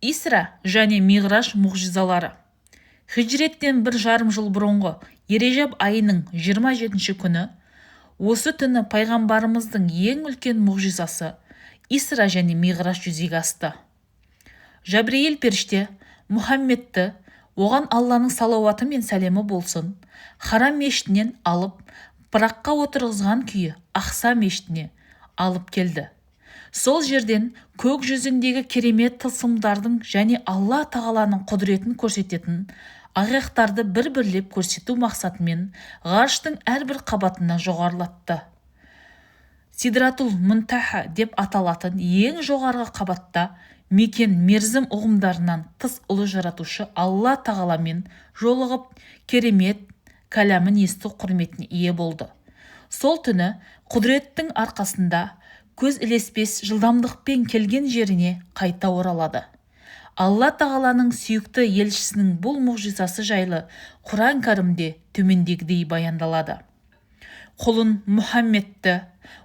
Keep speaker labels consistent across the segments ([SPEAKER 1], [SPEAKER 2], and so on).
[SPEAKER 1] Исра және Миғраж мұғжизалары. Хижреттен 1,5 жыл бұрынғы Ережеп айының 27 күні осы түні пайғамбарымыздың ең үлкен мұғжизасы Исра және Миғраж жүзеге асты. Жабриил періште Мұхаммедті, оған Алланың салауаты мен сәлемі болсын, Харам мешітінен алып, пыраққа отырғызған күйі Ақса мешітіне алып келді. Сол жерден көк жүзіндегі керемет тылсымдардың және Алла тағаланың құдіретін көрсететін аяқтарды бір-бірлеп көрсету мақсатымен ғарыштың әрбір қабатына жоғарылатты. Сидратул Мұнтаха деп аталатын ең жоғарғы қабатта мекен мерзім ұғымдарынан тыс ұлы жаратушы Алла тағаламен жолығып, керемет кәләмін есту құрметіне ие болды. Сол түні құдіреттің арқасында көз ілеспес жылдамдықпен келген жеріне қайта оралады. Алла тағаланың сүйікті елшісінің бұл мұғжизасы жайлы Құран кәрімде төмендегідей баяндалады. Құлын Мұхаммедті,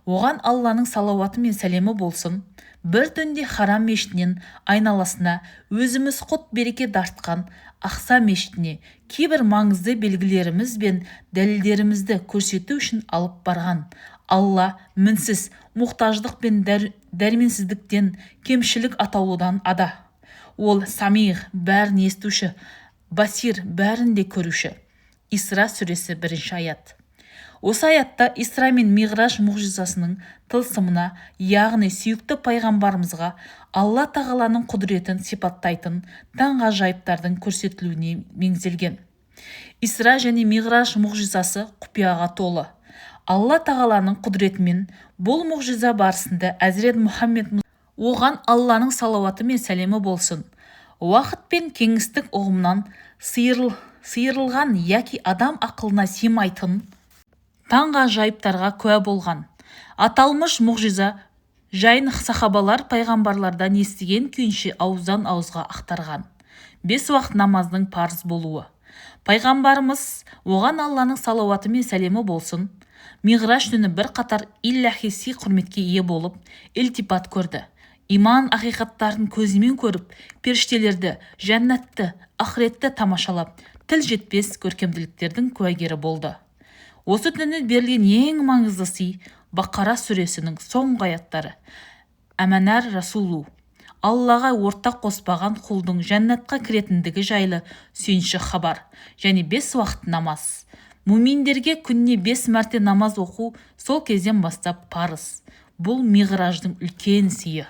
[SPEAKER 1] оған Алланың салауаты мен сәлемі болсын, бір түнде Харам мешітінен айналасына өзіміз құт береке дартқан Ақса мешітіне кейбір маңызды белгілеріміз бен дәлелдерімізді көрсету үшін алып барған. Алла мінсіз мұқтаждық пен дәрменсіздіктен, кемшілік атаулыдан ада. Ол Самиғ, бәрін естуші, Басир, бәрін де көруші. Исра сүресі 1 аят. Осы аятта Исра мен Миғраж мұғжизасының тылсымына, яғни сүйікті пайғамбарымызға Алла тағаланың құдіретін сипаттайтын таңғажайыптардың көрсетілуіне меңзелген. Исра және Миғраж мұғжизасы құпияға толы. Алла тағаланың құдіретімен бұл мұғжиза барысында Әзірет Мұхаммед, оған Алланың салауаты мен сәлемі болсын, уақыт пен кеңістік ұғымынан сиырылған яки адам ақылына симайтын таңғажайыптарға куә болған. Аталмыш мұғжиза жайын сахабалар пайғамбарлардан естіген күйінше ауыздан ауызға ақтарған. 5 уақыт намаздың парыз болуы. Пайғамбарымыз, оған Алланың салауаты мен сәлемі болсын, Миғраж түні бір қатар иллахиси құрметке ие болып, илтипат көрді. Иман ақиқаттарын көзімен көріп, періштелерді, жәннатты, ақыретті тамашалап, тіл жетпес көркемділіктердің куәгері болды. Осы түні берілген ең маңызды сый Бақара сүресінің соңғы аяттары. Әмәнәр Расулу, Аллаға ортақ қоспаған құлдың жәннатқа кіретіндігі жайлы сүйінші хабар, және 5 уақыт намаз. Муминдерге күніне 5 мәрте намаз оқу сол кезден бастап парыз. Бұл Миғраждың үлкен сыйы.